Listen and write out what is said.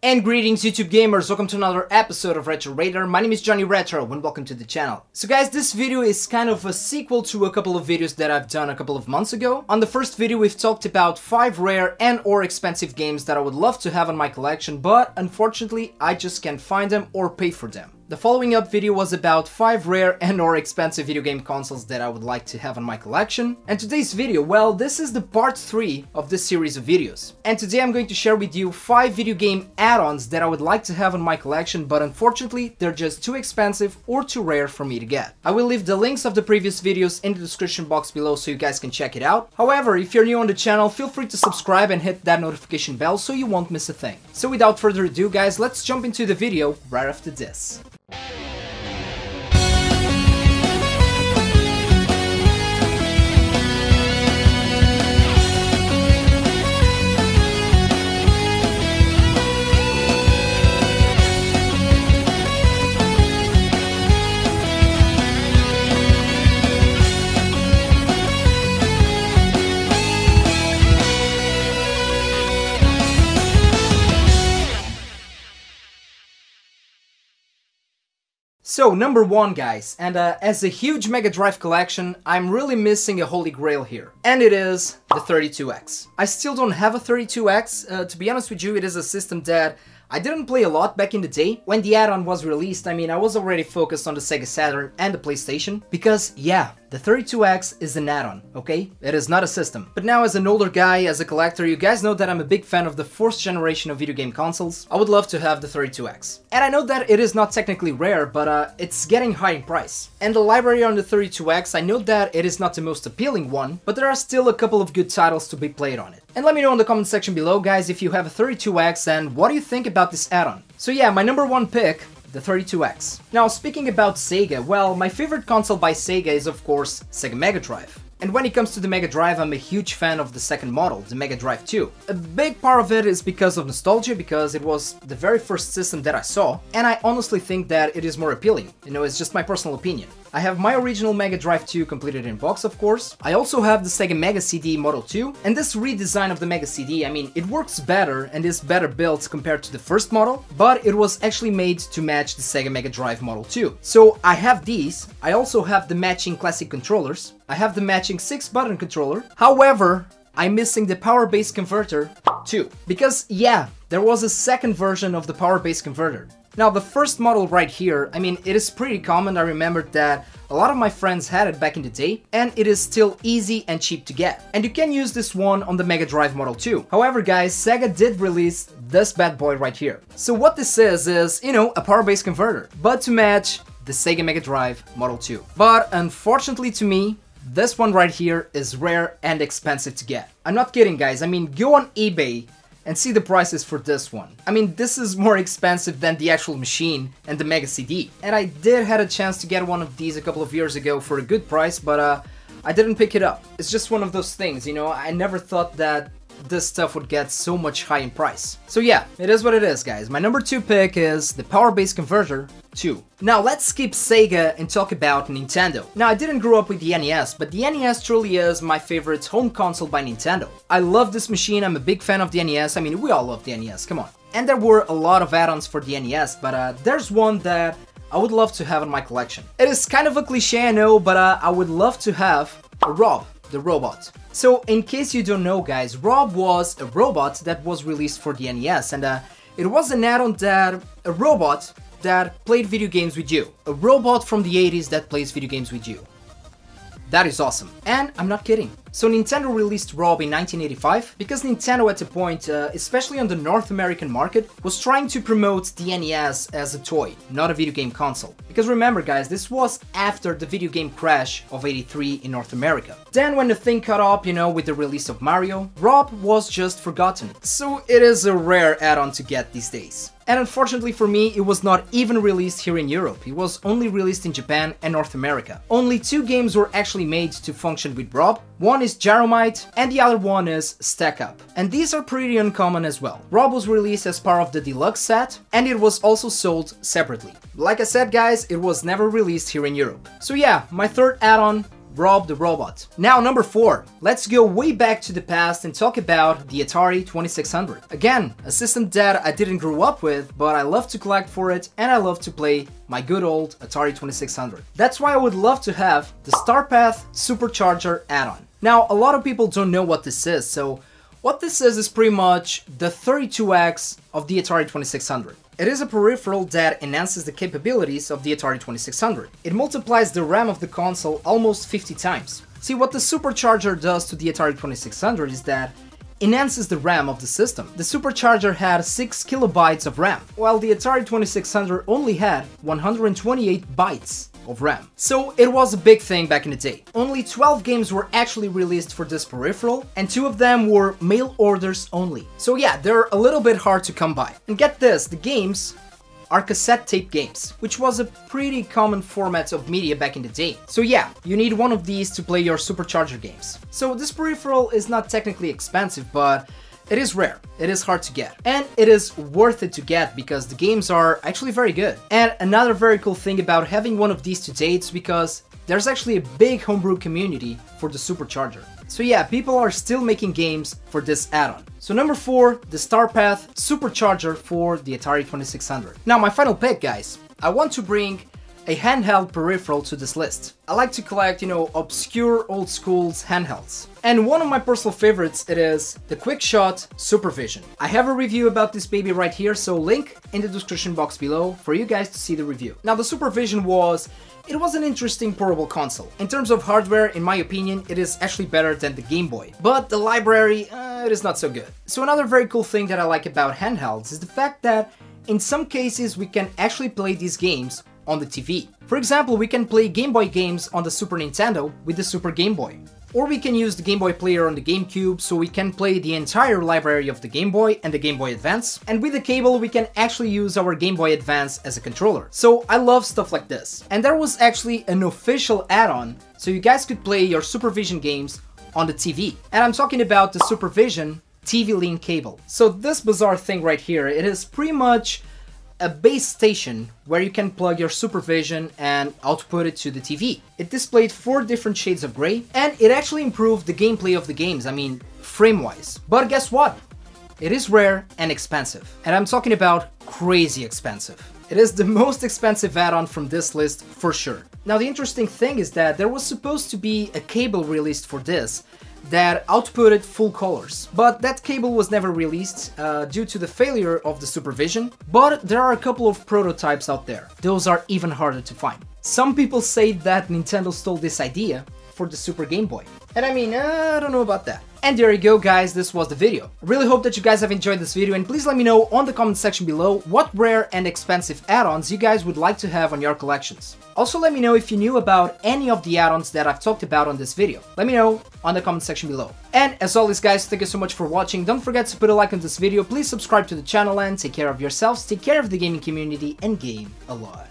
And greetings YouTube gamers, welcome to another episode of Retro Radar. My name is Johnny Retro and welcome to the channel. So guys, this video is kind of a sequel to a couple of videos that I've done a couple of months ago. On the first video we've talked about 5 rare and or expensive games that I would love to have in my collection, but unfortunately I just can't find them or pay for them. The following up video was about 5 rare and or expensive video game consoles that I would like to have in my collection. And today's video, well, this is the part 3 of this series of videos. And today I'm going to share with you 5 video game add-ons that I would like to have in my collection, but unfortunately they're just too expensive or too rare for me to get. I will leave the links of the previous videos in the description box below so you guys can check it out. However, if you're new on the channel, feel free to subscribe and hit that notification bell so you won't miss a thing. So without further ado guys, let's jump into the video right after this. So, number 1 guys, and as a huge Mega Drive collection, I'm really missing a holy grail here. And it is the 32X. I still don't have a 32X, to be honest with you, it is a system that I didn't play a lot back in the day. When the add-on was released, I mean, I was already focused on the Sega Saturn and the PlayStation, because yeah, the 32X is an add-on, okay? It is not a system. But now as an older guy, as a collector, you guys know that I'm a big fan of the 4th generation of video game consoles. I would love to have the 32X. And I know that it is not technically rare, but it's getting high in price. And the library on the 32X, I know that it is not the most appealing one, but there are still a couple of good titles to be played on it. And let me know in the comment section below, guys, if you have a 32X and what do you think about this add-on. So yeah, my number 1 pick, the 32X. Now, speaking about Sega, well, my favorite console by Sega is of course Sega Mega Drive. And when it comes to the Mega Drive, I'm a huge fan of the second model, the Mega Drive 2. A big part of it is because of nostalgia, because it was the very first system that I saw, and I honestly think that it is more appealing. You know, it's just my personal opinion. I have my original Mega Drive 2 completed in box, of course. I also have the Sega Mega CD Model 2, and this redesign of the Mega CD, I mean, it works better and is better built compared to the first model, but it was actually made to match the Sega Mega Drive Model 2. So I have these. I also have the matching classic controllers. I have the matching 6-button controller. However, I'm missing the power base converter too. Because yeah, there was a second version of the power base converter. Now the first model right here, I mean, it is pretty common. I remember that a lot of my friends had it back in the day, and it is still easy and cheap to get. And you can use this one on the Mega Drive Model 2. However guys, Sega did release this bad boy right here. So what this is, you know, a power base converter, but to match the Sega Mega Drive Model 2. But unfortunately to me, this one right here is rare and expensive to get. I'm not kidding guys, I mean, go on eBay and see the prices for this one. I mean, this is more expensive than the actual machine and the Mega CD. And I did had a chance to get one of these a couple of years ago for a good price, but I didn't pick it up. It's just one of those things, you know, I never thought that this stuff would get so much high in price. So yeah, it is what it is guys. My number 2 pick is the Power Base Converter 2. Now let's skip Sega and talk about Nintendo. Now I didn't grow up with the NES, but the NES truly is my favorite home console by Nintendo. I love this machine, I'm a big fan of the NES, I mean we all love the NES, come on. And there were a lot of add-ons for the NES, but there's one that I would love to have in my collection. It is kind of a cliche, I know, but I would love to have a R.O.B, the robot. So in case you don't know guys, R.O.B was a robot that was released for the NES, and it was an add-on that a robot that played video games with you. A robot from the 80s that plays video games with you. That is awesome. And I'm not kidding. So Nintendo released R.O.B in 1985 because Nintendo at the point, especially on the North American market, was trying to promote the NES as a toy, not a video game console. Because remember guys, this was after the video game crash of '83 in North America. Then when the thing caught up, you know, with the release of Mario, R.O.B was just forgotten. So it is a rare add-on to get these days. And unfortunately for me, it was not even released here in Europe. It was only released in Japan and North America. Only 2 games were actually made to function with R.O.B. One is Gyromite and the other one is Stack Up. And these are pretty uncommon as well. R.O.B was released as part of the deluxe set and it was also sold separately. Like I said guys, it was never released here in Europe. So yeah, my third add-on, R.O.B the robot. Now number 4, let's go way back to the past and talk about the Atari 2600. Again, a system that I didn't grow up with, but I love to collect for it and I love to play my good old Atari 2600. That's why I would love to have the StarPath Supercharger add-on. Now, a lot of people don't know what this is, so what this is pretty much the 32X of the Atari 2600. It is a peripheral that enhances the capabilities of the Atari 2600. It multiplies the RAM of the console almost 50 times. See, what the Supercharger does to the Atari 2600 is that enhances the RAM of the system. The Supercharger had 6 kilobytes of RAM, while the Atari 2600 only had 128 bytes of RAM. So it was a big thing back in the day. Only 12 games were actually released for this peripheral, and 2 of them were mail orders only. So yeah, they're a little bit hard to come by. And get this, the games are cassette tape games, which was a pretty common format of media back in the day. So yeah, you need one of these to play your Supercharger games. So this peripheral is not technically expensive, but it is rare, it is hard to get, and it is worth it to get because the games are actually very good. And another very cool thing about having one of these today is because there's actually a big homebrew community for the Supercharger. So yeah, people are still making games for this add-on. So number 4, the StarPath Supercharger for the Atari 2600. Now my final pick, guys, I want to bring a handheld peripheral to this list. I like to collect, obscure old school's handhelds. And one of my personal favorites, it is the Quickshot Supervision. I have a review about this baby right here, so link in the description box below for you guys to see the review. Now the Supervision was an interesting portable console. In terms of hardware, in my opinion, it is actually better than the Game Boy. But the library, it is not so good. So another very cool thing that I like about handhelds is the fact that in some cases we can actually play these games on the TV. For example, we can play Game Boy games on the Super Nintendo with the Super Game Boy. Or we can use the Game Boy player on the GameCube, so we can play the entire library of the Game Boy and the Game Boy Advance. And with the cable, we can actually use our Game Boy Advance as a controller. So I love stuff like this. And there was actually an official add-on, so you guys could play your Supervision games on the TV. And I'm talking about the Supervision TV Link cable. So this bizarre thing right here, it is pretty much a base station where you can plug your Supervision and output it to the TV. It displayed 4 different shades of gray, and it actually improved the gameplay of the games, I mean, frame-wise. But guess what? It is rare and expensive. And I'm talking about crazy expensive. It is the most expensive add-on from this list for sure. Now the interesting thing is that there was supposed to be a cable released for this that outputted full colors, but that cable was never released due to the failure of the Supervision. But there are a couple of prototypes out there. Those are even harder to find. Some people say that Nintendo stole this idea for the Super Game Boy. And I mean, I don't know about that. And there you go, guys, this was the video. I really hope that you guys have enjoyed this video, and please let me know on the comment section below what rare and expensive add-ons you guys would like to have on your collections. Also, let me know if you knew about any of the add-ons that I've talked about on this video. Let me know on the comment section below. And as always, guys, thank you so much for watching. Don't forget to put a like on this video, please subscribe to the channel, and take care of yourselves, take care of the gaming community, and game a lot.